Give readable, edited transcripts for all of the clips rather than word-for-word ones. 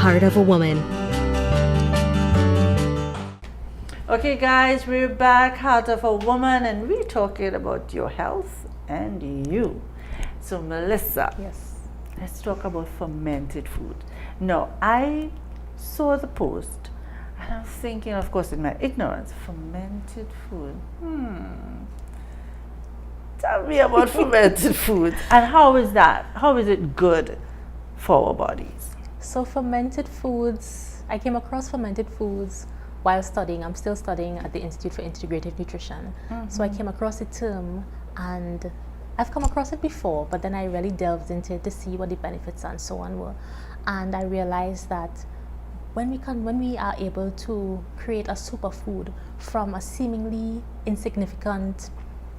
Heart of a Woman. Okay guys, we're back, Heart of a Woman, and we're talking about your health and you. So Melissa, Yes. let's talk about fermented food. Now, I saw the post and I was thinking, of course, in my ignorance, fermented food. Tell me about fermented foods and how is that? How is it good for our bodies? So fermented foods, I came across fermented foods while studying. I'm still studying at the Institute for Integrative Nutrition. So I came across the term, and I've come across it before, but then I really delved into it to see what the benefits and so on were. And I realized that when we are able to create a superfood from a seemingly insignificant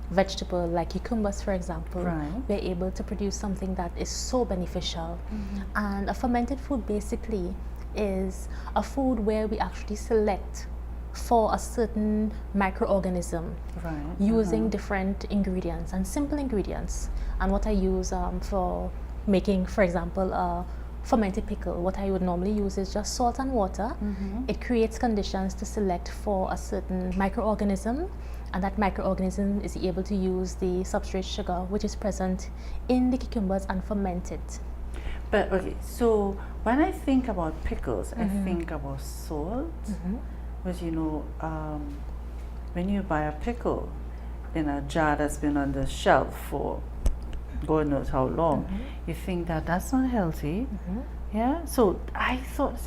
vegetable like cucumbers, for example, we're able to produce something that is so beneficial. And a fermented food basically is a food where we actually select for a certain microorganism using different ingredients and simple ingredients. And what I use for making, for example, a fermented pickle, what I would normally use is just salt and water. It creates conditions to select for a certain microorganism, and that microorganism is able to use the substrate sugar which is present in the cucumbers and ferment it. But okay, so when I think about pickles, I think about salt. But you know, when you buy a pickle in a jar that's been on the shelf for God knows how long, you think that that's not healthy. Yeah, so I thought,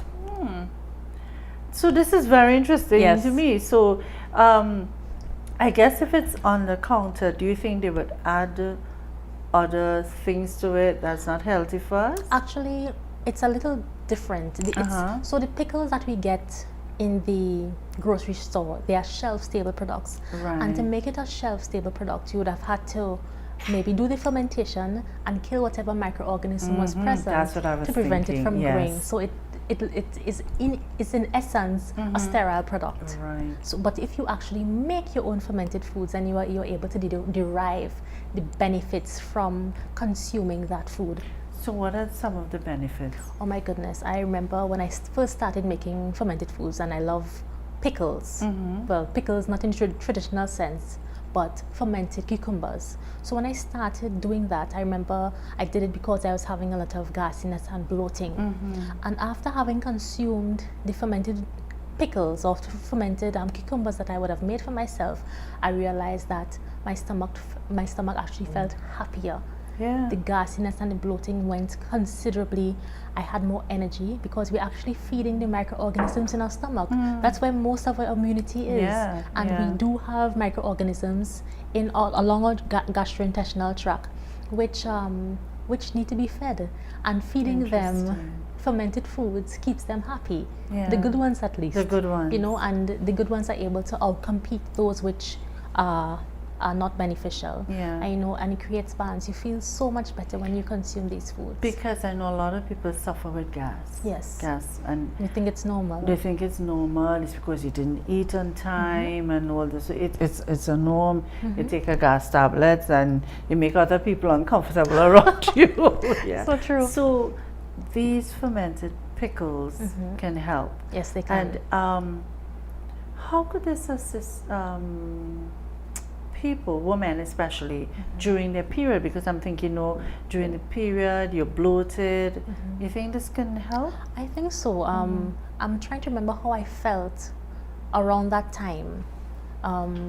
so this is very interesting to me. So I guess if it's on the counter, do you think they would add other things to it that's not healthy for us? Actually, it's a little different. So the pickles that we get in the grocery store, they are shelf-stable products. And to make it a shelf-stable product, you would have had to maybe do the fermentation and kill whatever microorganism was present to prevent it from growing. So it is in essence a sterile product. So, but if you actually make your own fermented foods, then you're able to derive the benefits from consuming that food. So what are some of the benefits? Oh my goodness, I remember when I first started making fermented foods, and I love pickles. Well, pickles not in traditional sense, but fermented cucumbers. So when I started doing that, I remember I did it because I was having a lot of gasiness and bloating. And after having consumed the fermented pickles or fermented cucumbers that I would have made for myself, I realized that my stomach actually felt happier. The gasiness and the bloating went considerably. I had more energy because we're actually feeding the microorganisms in our stomach. That's where most of our immunity is. And we do have microorganisms along our gastrointestinal tract, which need to be fed. And feeding them fermented foods keeps them happy. The good ones, at least. The good ones. You know, and the good ones are able to outcompete those which are not beneficial. And it creates balance. You feel so much better when you consume these foods. Because I know a lot of people suffer with gas. Gas, and you think it's normal. They think it's normal. It's because you didn't eat on time and all this. It's a norm. You take a gas tablets and you make other people uncomfortable around you. So true. So these fermented pickles can help. Yes, they can. And how could this assist people, women especially, during their period? Because I'm thinking, during the period you're bloated. You think this can help? I think so. I'm trying to remember how I felt around that time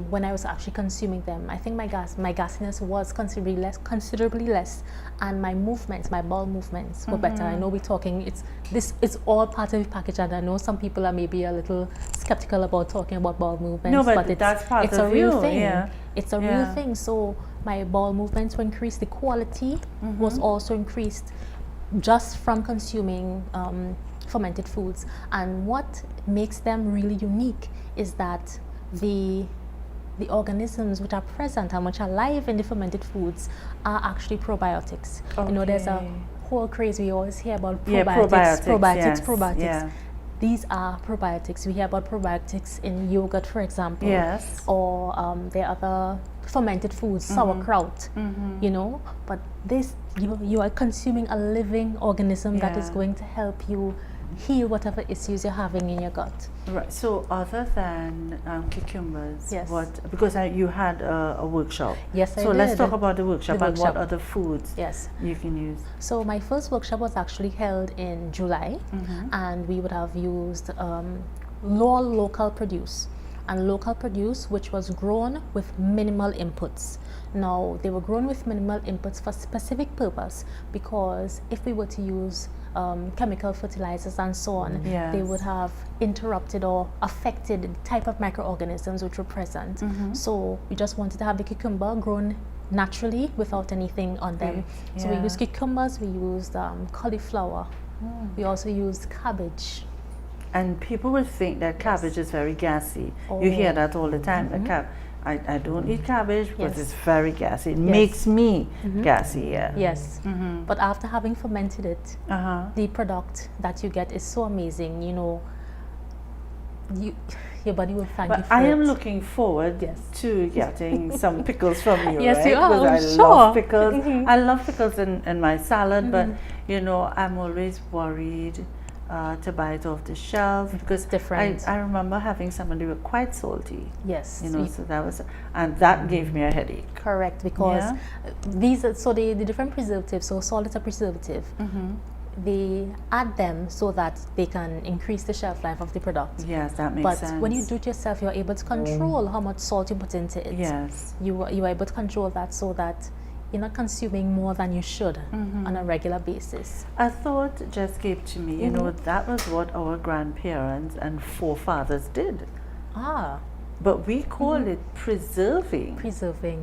when I was actually consuming them. I think my gasiness was considerably less, and my movements, my bowel movements were better. I know we're talking, it's all part of the package, and I know some people are maybe a little skeptical about talking about bowel movements. No, but that's part it's of a real you. thing. It's a real thing. So my bowel movements were increased. The quality was also increased just from consuming fermented foods. And what makes them really unique is that the organisms which are present and which are alive in the fermented foods are actually probiotics. You know, there's a whole craze we always hear about probiotics. These are probiotics. We hear about probiotics in yogurt, for example, or there are other fermented foods, sauerkraut, you know. But this, you are consuming a living organism that is going to help you heal whatever issues you're having in your gut. Right. So other than cucumbers, Yes. because you had a workshop. Yes, I So did. let's talk about the workshop The and workshop. what other foods Yes. you can use. So my first workshop was actually held in July, and we would have used local produce, and local produce which was grown with minimal inputs. Now, they were grown with minimal inputs for specific purpose, because if we were to use chemical fertilizers and so on, Yes. they would have interrupted or affected the type of microorganisms which were present. So we just wanted to have the cucumber grown naturally without anything on them. So we Yeah. used cucumbers, we used cauliflower, we also used cabbage. And people would think that cabbage is very gassy. You hear that all the time. I don't eat cabbage because Yes. it's very gassy. It makes me gassy. Yeah. Yes, but after having fermented it, the product that you get is so amazing. You know, your body will thank you But for I am it. looking forward Yes. to getting some pickles from you. Yes, right? you are, Because I'm I love sure. pickles. I love pickles in my salad, but you know, I'm always worried to buy it off the shelf because different. I remember having some and they were quite salty. Yes, You know, so that was, and that gave me a headache. correct, because Yeah. these are, so the different preservatives. So salt is a preservative. They add them so that they can increase the shelf life of the product. Yes, that makes But sense. when you do it yourself, you're able to control how much salt you put into it. Yes. You are able to control that so that you're not consuming more than you should on a regular basis. A thought just came to me, you know, that was what our grandparents and forefathers did. Ah, But we call it preserving. preserving.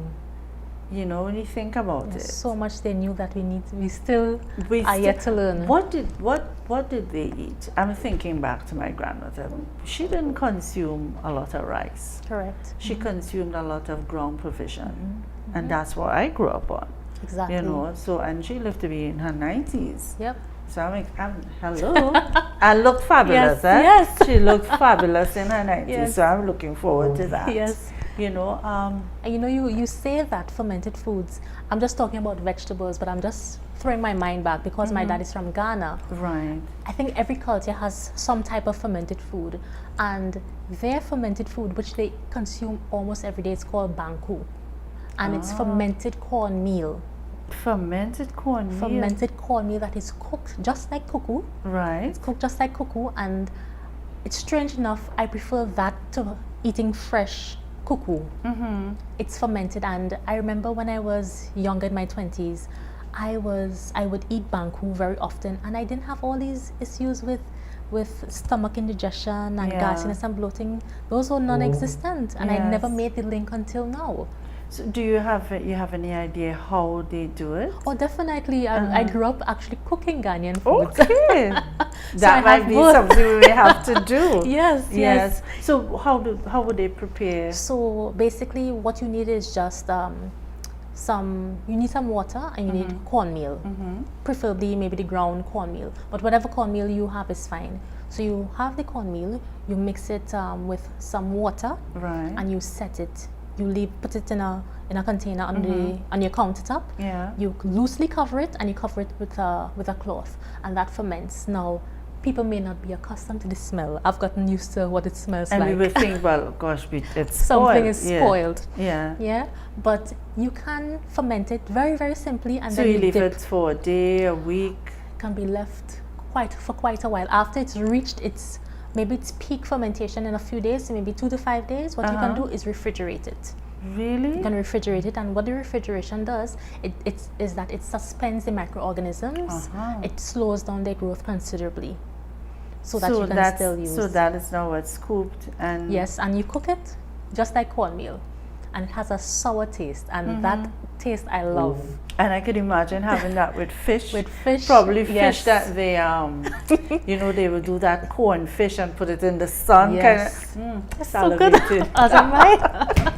You know, when you think about There's it. so much they knew that we still We are sti- yet to learn. What did they eat? I'm thinking back to my grandmother. She didn't consume a lot of rice. Correct. She consumed a lot of ground provision. And that's what I grew up on. Exactly. You know, so, and she lived to be in her 90s. Yep. So hello. I look fabulous, Yes, eh? yes. She looked fabulous in her 90s. Yes. So I'm looking forward to that. Yes. You know, And you know, you say that fermented foods. I'm just talking about vegetables, but I'm just throwing my mind back because my dad is from Ghana. right. I think every culture has some type of fermented food, and their fermented food, which they consume almost every day, is called banku, and it's fermented cornmeal. Fermented cornmeal. Fermented cornmeal that is cooked just like cuckoo. Right. It's cooked just like cuckoo, and it's strange enough, I prefer that to eating fresh cuckoo. It's fermented, and I remember when I was younger in my 20s, I would eat banku very often, and I didn't have all these issues with stomach indigestion and Yeah. gasiness and bloating. Those were non-existent, and I never Yes. made the link until now. So do you have any idea how they do it? Oh, definitely. I grew up actually cooking Ghanaian foods. Okay. So That I might have be both. something we may have to do. Yes. So how would they prepare? So basically, what you need is just you need some water and you need cornmeal, preferably maybe the ground cornmeal, but whatever cornmeal you have is fine. So you have the cornmeal, you mix it with some water, Right. and you set it. You put it in a container on your countertop. Yeah. You loosely cover it, and you cover it with a cloth, and that ferments. Now, people may not be accustomed to the smell. I've gotten used to what it smells And like. we would think, well, gosh, it's Something spoiled. is Yeah. spoiled. Yeah. Yeah, but you can ferment it very, very simply, and So then you leave dip. it for a day, a week. Can be left for quite a while. After it's reached its peak fermentation in a few days, maybe 2 to 5 days. What you can do is refrigerate it. Really? You can refrigerate it, and what the refrigeration does, is that it suspends the microorganisms. It slows down their growth considerably, so that you can still use. So that is now what's scooped and Yes, and you cook it just like cornmeal, and it has a sour taste, and that taste I love. And I could imagine having that with fish. With fish, Probably yes. fish that they you know, they will do that corn fish and put it in the sun. Yes. It's So good. As am I.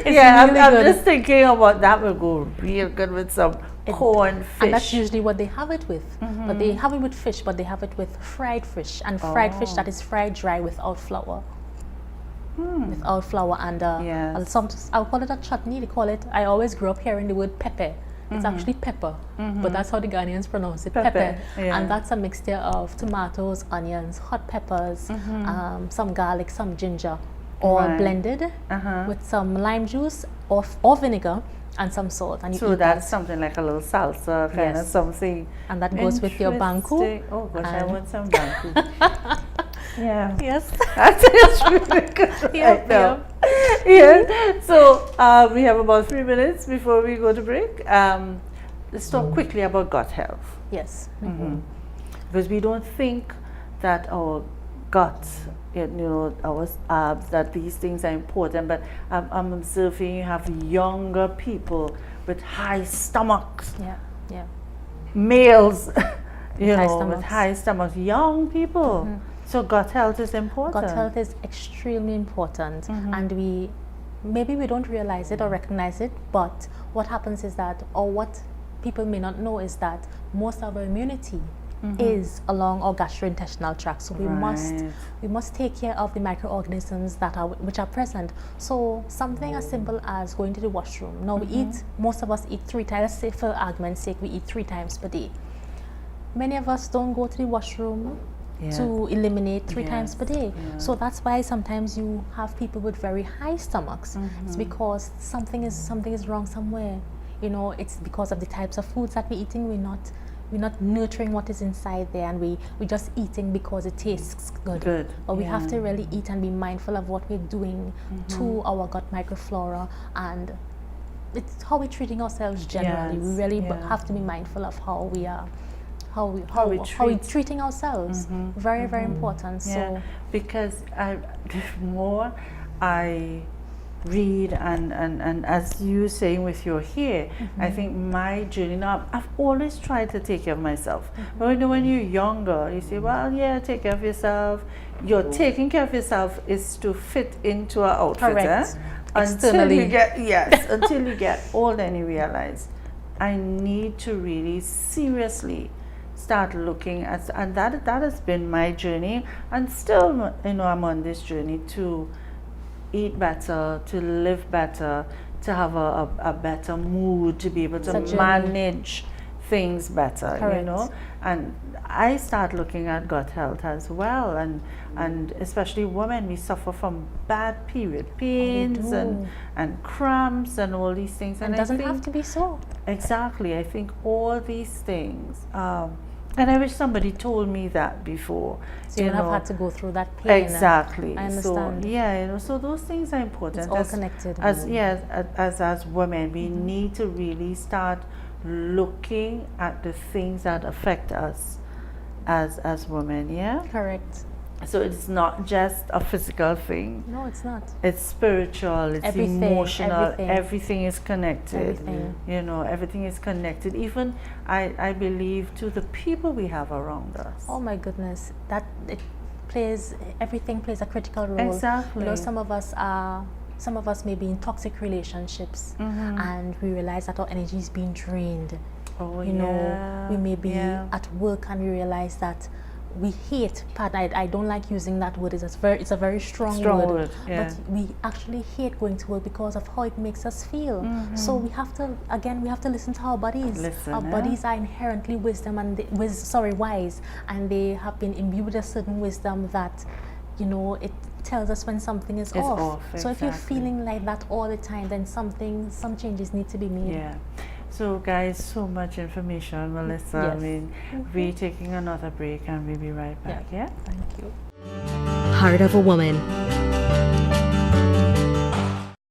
It's Yeah, really I'm good. just thinking about that would go real good with some corn fish. And that's usually what they have it with. But they have it with fish, but they have it with fried fish, and fried fish that is fried dry without flour. Without flour, and Yes. I'll call it a chutney. They call it. I always grew up hearing the word pepper. It's actually pepper, but that's how the Ghanaians pronounce it, Pepper, pepper. yeah. And that's a mixture of tomatoes, onions, hot peppers, some garlic, some ginger, all Right. blended with some lime juice or vinegar and some salt. And you So eat that's that. something like a little salsa kind of Yes. something. And that goes with your banku. Interesting. Oh gosh, I and- want some banku. Yeah. Yes. That is really good Yep, right now. Yeah. So we have about 3 minutes before we go to break. Let's talk quickly about gut health. Yes. Because we don't think that our gut, you know, our abs, that these things are important, but I'm observing you have younger people with high stomachs, Yeah. Yeah. males, you High know, with stomachs. high stomachs, young people. So gut health is important. Gut health is extremely important, and maybe we don't realize it or recognize it, but what happens is that, or what people may not know, is that most of our immunity is along our gastrointestinal tract. So we must take care of the microorganisms which are present. So something as simple as going to the washroom. Now most of us eat 3 times. Let's say, for argument's sake, we eat 3 times per day. Many of us don't go to the washroom to eliminate 3 times per day. So that's why sometimes you have people with very high stomachs. It's because something is wrong somewhere. You know, it's because of the types of foods that we're eating. We're not nurturing what is inside there, and we're just eating because it tastes good. But we have to really eat and be mindful of what we're doing to our gut microflora, and it's how we're treating ourselves generally. We really have to be mindful of how we are. How we're treating ourselves. Very, very important. So because the more I read and as you saying with your hair, I think my journey now, I've always tried to take care of myself. But you know, when you're younger, you say, well, yeah, take care of yourself. Your taking care of yourself is to fit into an outfit. Correct. Until you get until you get old and you realize I need to really seriously start looking at, and that has been my journey, and still, you know, I'm on this journey to eat better, to live better, to have a better mood, to be able to manage things better. Correct. You know, and I start looking at gut health as well, and especially women, we suffer from bad period pains and cramps and all these things, and it doesn't have to be so. Exactly. I think all these things, and I wish somebody told me that before. So you have had to go through that pain. Exactly. I understand. So you know, so those things are important. It's all connected. As women, we need to really start looking at the things that affect us as women. Yeah. Correct. So it's not just a physical thing. No, it's not. It's spiritual, it's emotional, everything is connected. You know, everything is connected. Even I believe to the people we have around us. Oh my goodness. Everything plays a critical role. Exactly. You know, some of us may be in toxic relationships and we realize that our energy is being drained. You know, we may be at work and we realize that we hate, I don't like using that word, it's a very strong word. But we actually hate going to work because of how it makes us feel. So we have to listen to our bodies. Our bodies are inherently wise, and they have been imbued with a certain wisdom that, you know, it tells us when something is off. So if you're feeling like that all the time, then some changes need to be made. So guys, so much information, Melissa. I mean, we're taking another break and we'll be right back. Thank you. Heart of a Woman.